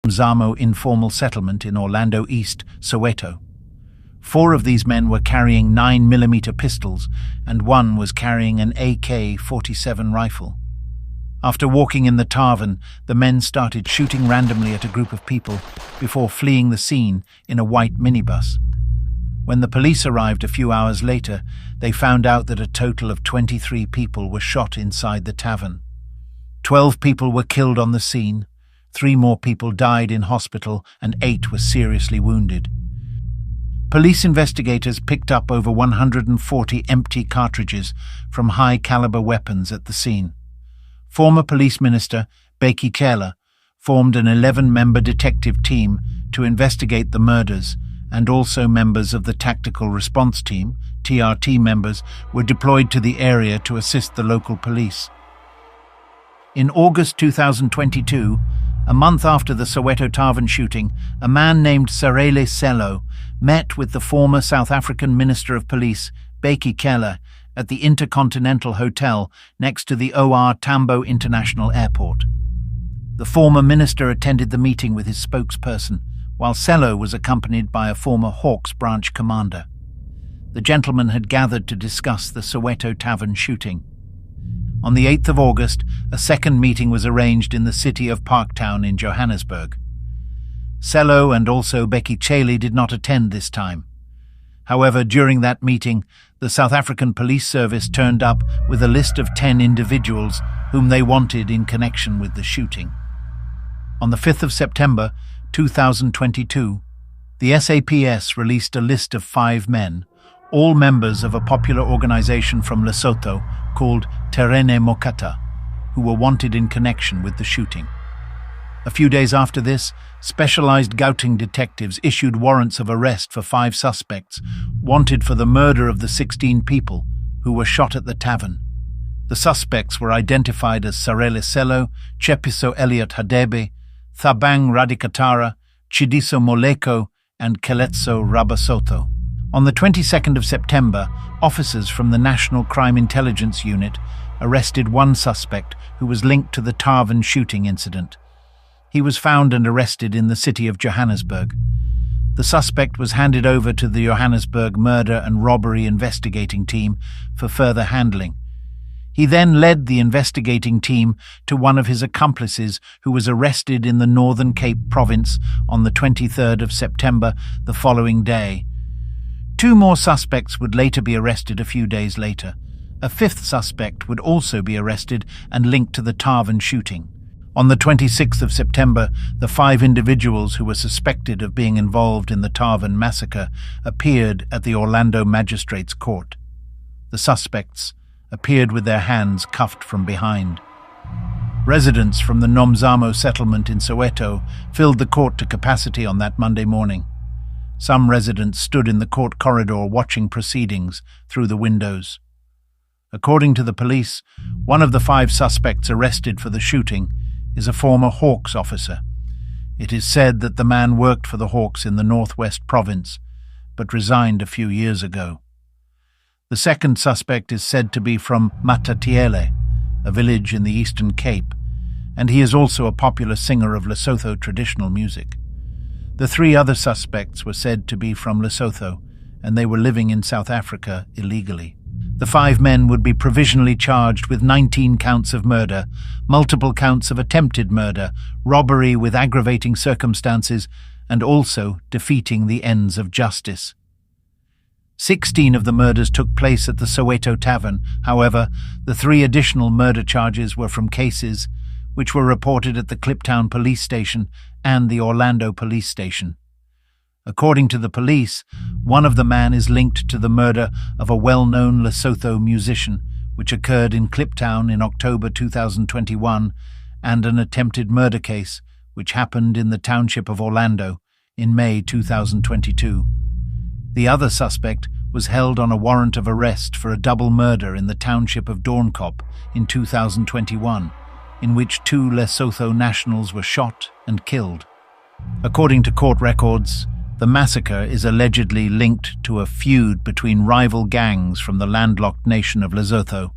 Zamo informal settlement in Orlando East, Soweto. 4 of these men were carrying 9mm pistols, and 1 was carrying an AK-47 rifle. After walking in the tavern, the men started shooting randomly at a group of people before fleeing the scene in a white minibus. When the police arrived a few hours later, they found out that a total of 23 people were shot inside the tavern. 12 people were killed on the scene, 3 more people died in hospital, and 8 were seriously wounded. Police investigators picked up over 140 empty cartridges from high-caliber weapons at the scene. Former Police Minister Bheki Cele formed an 11-member detective team to investigate the murders, and also members of the Tactical Response Team, TRT members, were deployed to the area to assist the local police. In August 2022, a month after the Soweto Tavern shooting, a man named Sarele Selo met with the former South African Minister of Police, Bheki Cele, at the Intercontinental Hotel next to the OR Tambo International Airport. The former minister attended the meeting with his spokesperson, while Selo was accompanied by a former Hawks branch commander. The gentlemen had gathered to discuss the Soweto Tavern shooting. On the 8th of August, a second meeting was arranged in the city of Parktown in Johannesburg. Selo and also Bheki Cele did not attend this time. However, during that meeting, the South African Police Service turned up with a list of 10 individuals whom they wanted in connection with the shooting. On the 5th of September 2022, the SAPS released a list of 5 men, all members of a popular organization from Lesotho called Terene Mokata, who were wanted in connection with the shooting. A few days after this, specialized Gauteng detectives issued warrants of arrest for 5 suspects wanted for the murder of the 16 people who were shot at the tavern. The suspects were identified as Sarele Selo, Chepiso Elliot Hadebe, Thabang Radikatara, Chidiso Moleko, and Keletso Rabasoto. On the 22nd of September, officers from the National Crime Intelligence Unit arrested 1 suspect who was linked to the tavern shooting incident. He was found and arrested in the city of Johannesburg. The suspect was handed over to the Johannesburg Murder and Robbery Investigating Team for further handling. He then led the investigating team to one of his accomplices who was arrested in the Northern Cape province on the 23rd of September the following day. 2 more suspects would later be arrested a few days later. A 5th suspect would also be arrested and linked to the tavern shooting. On the 26th of September, the 5 individuals who were suspected of being involved in the tavern massacre appeared at the Orlando Magistrates Court. The suspects appeared with their hands cuffed from behind. Residents from the Nomzamo settlement in Soweto filled the court to capacity on that Monday morning. Some residents stood in the court corridor watching proceedings through the windows. According to the police, one of the 5 suspects arrested for the shooting is a former Hawks officer. It is said that the man worked for the Hawks in the Northwest Province, but resigned a few years ago. The second suspect is said to be from Matatiele, a village in the Eastern Cape, and he is also a popular singer of Lesotho traditional music. The 3 other suspects were said to be from Lesotho, and they were living in South Africa illegally. The 5 men would be provisionally charged with 19 counts of murder, multiple counts of attempted murder, robbery with aggravating circumstances, and also defeating the ends of justice. 16 of the murders took place at the Soweto Tavern. However, the 3 additional murder charges were from cases which were reported at the Kliptown Police Station and the Orlando Police Station. According to the police, one of the men is linked to the murder of a well-known Lesotho musician, which occurred in Kliptown in October 2021, and an attempted murder case, which happened in the township of Orlando in May 2022. The other suspect was held on a warrant of arrest for a double murder in the township of Doornkop in 2021, in which 2 Lesotho nationals were shot and killed. According to court records, the massacre is allegedly linked to a feud between rival gangs from the landlocked nation of Lesotho.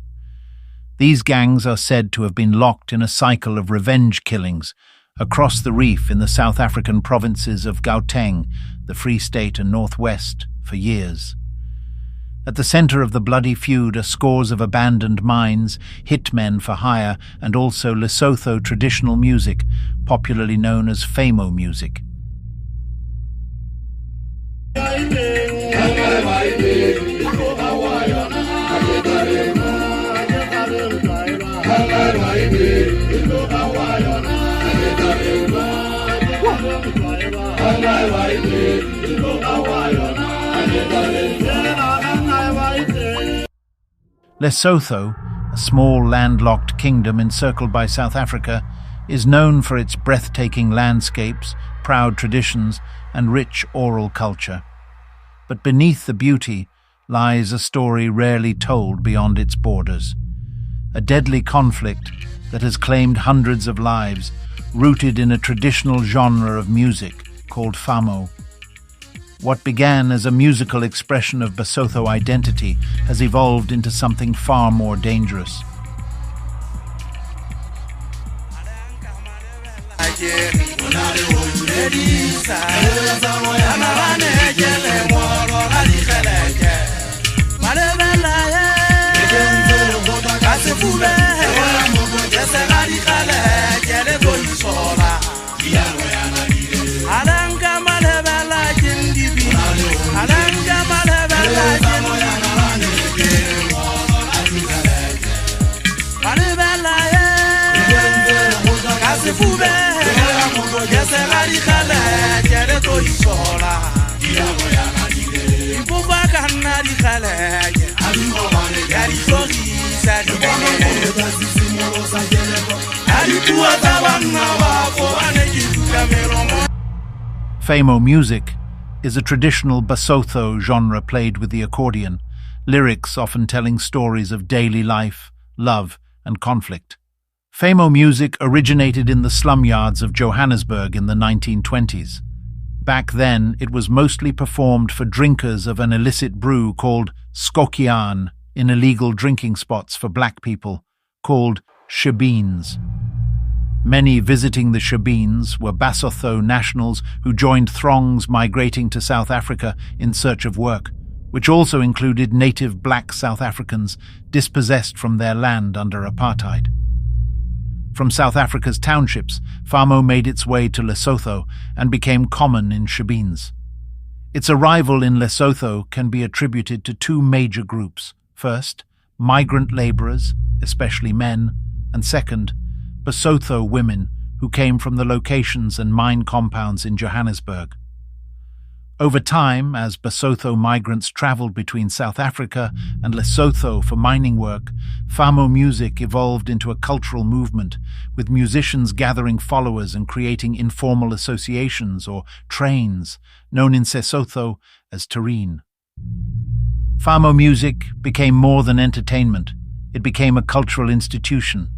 These gangs are said to have been locked in a cycle of revenge killings across the reef in the South African provinces of Gauteng, the Free State and Northwest, for years. At the center of the bloody feud are scores of abandoned mines, hitmen for hire, and also Lesotho traditional music, popularly known as Famo music. Lesotho, a small landlocked kingdom encircled by South Africa, is known for its breathtaking landscapes, proud traditions, and rich oral culture. But beneath the beauty lies a story rarely told beyond its borders. A deadly conflict that has claimed hundreds of lives, rooted in a traditional genre of music called Famo. What began as a musical expression of Basotho identity has evolved into something far more dangerous. Famo music is a traditional Basotho genre played with the accordion, lyrics often telling stories of daily life, love, and conflict. Famo music originated in the slum yards of Johannesburg in the 1920s. Back then, it was mostly performed for drinkers of an illicit brew called skokiaan in illegal drinking spots for black people, called shebeens. Many visiting the shebeens were Basotho nationals who joined throngs migrating to South Africa in search of work, which also included native black South Africans dispossessed from their land under apartheid. From South Africa's townships, Famo made its way to Lesotho and became common in shebeens. Its arrival in Lesotho can be attributed to two major groups. First, migrant laborers, especially men, and second, Basotho women who came from the locations and mine compounds in Johannesburg. Over time, as Basotho migrants traveled between South Africa and Lesotho for mining work, Famo music evolved into a cultural movement, with musicians gathering followers and creating informal associations or trains, known in Sesotho as terrene. Famo music became more than entertainment. It became a cultural institution.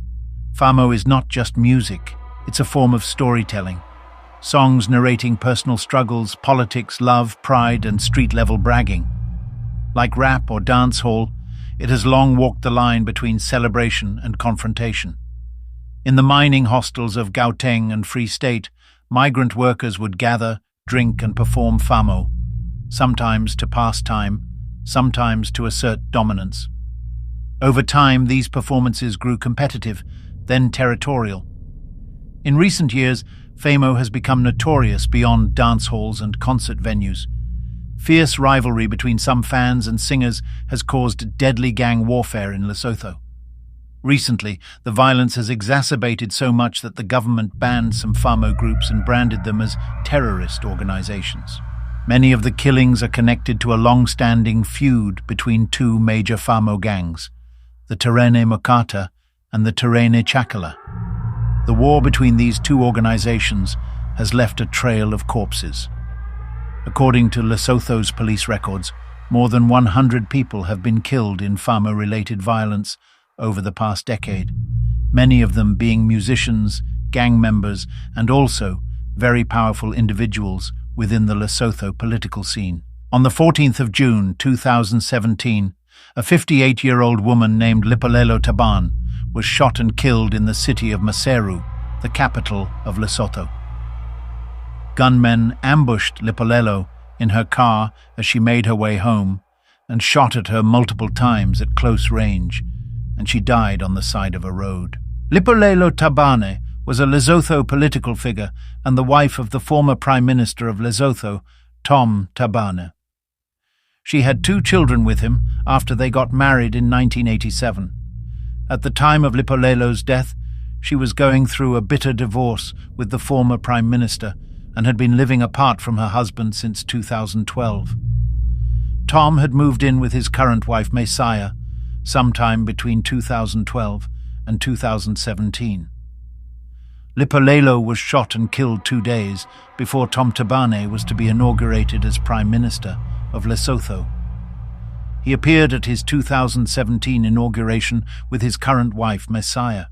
Famo is not just music, it's a form of storytelling. Songs narrating personal struggles, politics, love, pride, and street-level bragging. Like rap or dancehall, it has long walked the line between celebration and confrontation. In the mining hostels of Gauteng and Free State, migrant workers would gather, drink, and perform Famo, sometimes to pass time, sometimes to assert dominance. Over time, these performances grew competitive, then territorial. In recent years, Famo has become notorious beyond dance halls and concert venues. Fierce rivalry between some fans and singers has caused deadly gang warfare in Lesotho. Recently, the violence has exacerbated so much that the government banned some Famo groups and branded them as terrorist organizations. Many of the killings are connected to a long-standing feud between two major Famo gangs, the Terene Mokata and the Terene Chakala. The war between these two organizations has left a trail of corpses. According to Lesotho's police records, more than 100 people have been killed in Famo-related violence over the past decade, many of them being musicians, gang members, and also very powerful individuals within the Lesotho political scene. On the 14th of June 2017, a 58-year-old woman named Lipolelo Taban was shot and killed in the city of Maseru, the capital of Lesotho. Gunmen ambushed Lipolelo in her car as she made her way home and shot at her multiple times at close range, and she died on the side of a road. Lipolelo Tabane was a Lesotho political figure and the wife of the former Prime Minister of Lesotho, Tom Tabane. She had 2 children with him after they got married in 1987. At the time of Lipolelo's death, she was going through a bitter divorce with the former Prime Minister and had been living apart from her husband since 2012. Tom had moved in with his current wife, Messiah, sometime between 2012 and 2017. Lipolelo was shot and killed 2 days before Tom Tabane was to be inaugurated as Prime Minister of Lesotho. He appeared at his 2017 inauguration with his current wife, Messiah.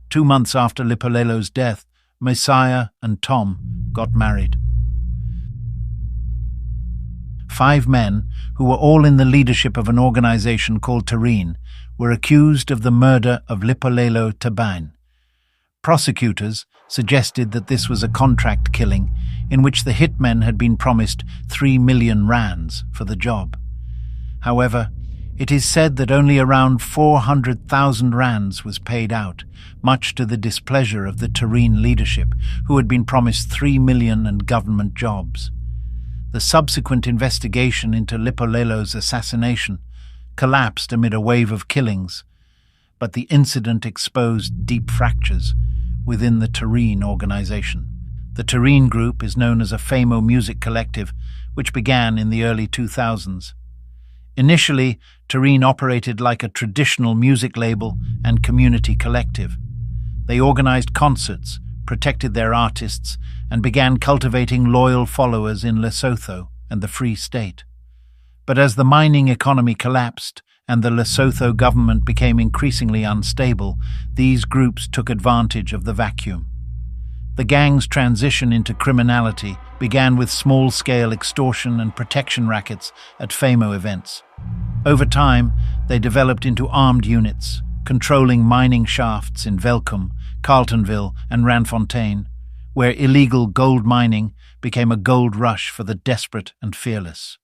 2 months after Lipolelo's death, Messiah and Tom got married. 5 men, who were all in the leadership of an organization called Terine, were accused of the murder of Lipolelo Tabane. Prosecutors suggested that this was a contract killing in which the hitmen had been promised 3 million rands for the job. However, it is said that only around 400,000 rands was paid out, much to the displeasure of the Terine leadership, who had been promised 3 million and government jobs. The subsequent investigation into Lipolelo's assassination collapsed amid a wave of killings, but the incident exposed deep fractures within the Terine organization. The Terine group is known as a Famo music collective, which began in the early 2000s. Initially, Terine operated like a traditional music label and community collective. They organized concerts, protected their artists, and began cultivating loyal followers in Lesotho and the Free State. But as the mining economy collapsed and the Lesotho government became increasingly unstable, these groups took advantage of the vacuum. The gang's transition into criminality began with small-scale extortion and protection rackets at Famo events. Over time, they developed into armed units, controlling mining shafts in Velcom, Carltonville, and Randfontein, where illegal gold mining became a gold rush for the desperate and fearless.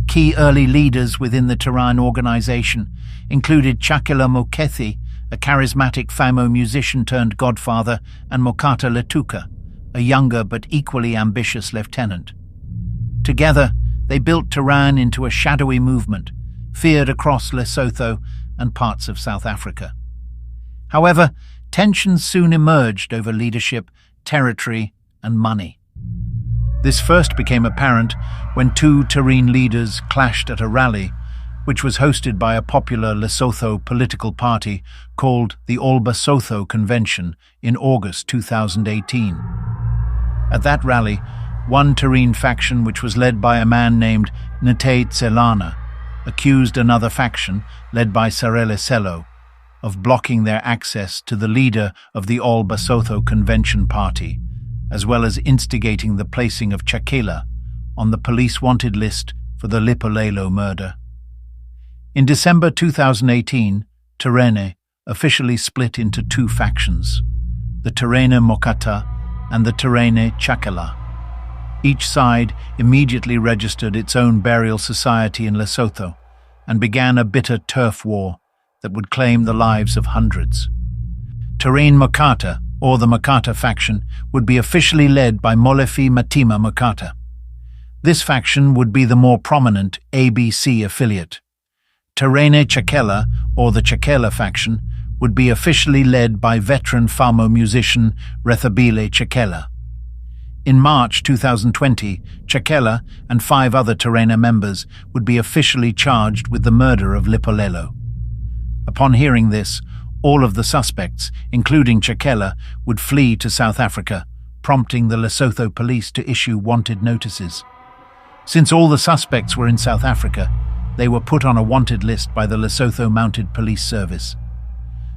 Key early leaders within the Terine organization included Chakela Mokethi, a charismatic Famo musician turned godfather, and Mokata Letuka, a younger but equally ambitious lieutenant. Together, they built Terine into a shadowy movement, feared across Lesotho and parts of South Africa. However, tensions soon emerged over leadership, territory, and money. This first became apparent when 2 Terine leaders clashed at a rally, which was hosted by a popular Lesotho political party called the All Basotho Convention in August 2018. At that rally, one Terine faction, which was led by a man named Ntate Tselana, accused another faction, led by Sarele Selo, of blocking their access to the leader of the All Basotho Convention party, as well as instigating the placing of Chakela on the police wanted list for the Lipolelo murder. In December 2018, Terine officially split into 2 factions, the Terine Mokata and the Terine Chakela. Each side immediately registered its own burial society in Lesotho and began a bitter turf war that would claim the lives of hundreds. Terine Mokata, or the Mokata faction, would be officially led by Molefi Matima Mokata. This faction would be the more prominent ABC affiliate. Terine Chakela, or the Chakela faction, would be officially led by veteran Famo musician Rethabile Chakela. In March 2020, Chakela and 5 other Terine members would be officially charged with the murder of Lipolelo. Upon hearing this, all of the suspects, including Chakela, would flee to South Africa, prompting the Lesotho police to issue wanted notices. Since all the suspects were in South Africa, they were put on a wanted list by the Lesotho Mounted Police Service.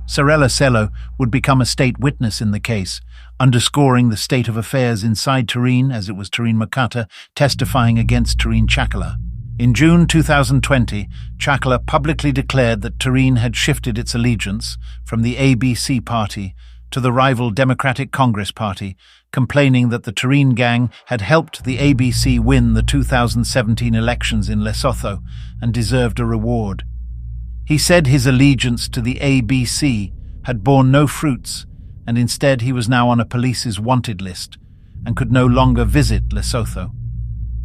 Sarele Selo would become a state witness in the case, underscoring the state of affairs inside Terine, as it was Terine Mokata testifying against Terine Chakela. In June 2020, Chakela publicly declared that Terine had shifted its allegiance from the ABC party to the rival Democratic Congress Party, complaining that the Terene gang had helped the ABC win the 2017 elections in Lesotho and deserved a reward. He said his allegiance to the ABC had borne no fruits, and instead he was now on a police's wanted list and could no longer visit Lesotho.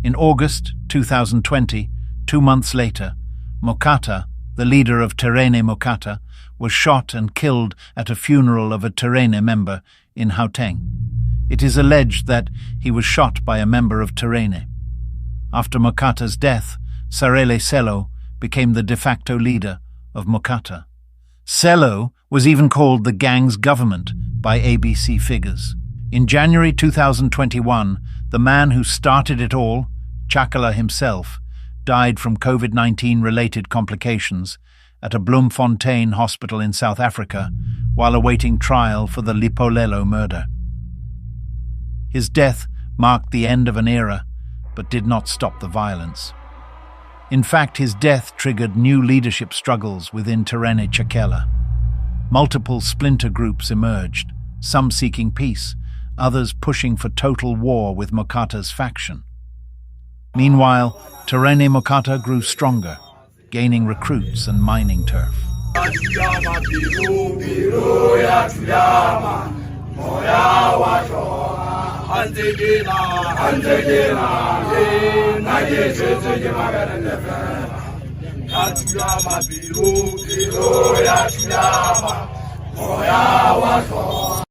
In August 2020, 2 months later, Mokata, the leader of Terene Mokata, was shot and killed at a funeral of a Terene member in Gauteng. It is alleged that he was shot by a member of Terene. After Mokata's death, Sarele Sello became the de facto leader of Mokata. Sello was even called the gang's government by ABC figures. In January 2021, the man who started it all, Chakala himself, died from COVID-19 related complications at a Bloemfontein hospital in South Africa while awaiting trial for the Lipolelo murder. His death marked the end of an era, but did not stop the violence. In fact, his death triggered new leadership struggles within Terene Chakela. Multiple splinter groups emerged, some seeking peace, others pushing for total war with Mokata's faction. Meanwhile, Terene Mokata grew stronger, gaining recruits and mining turf.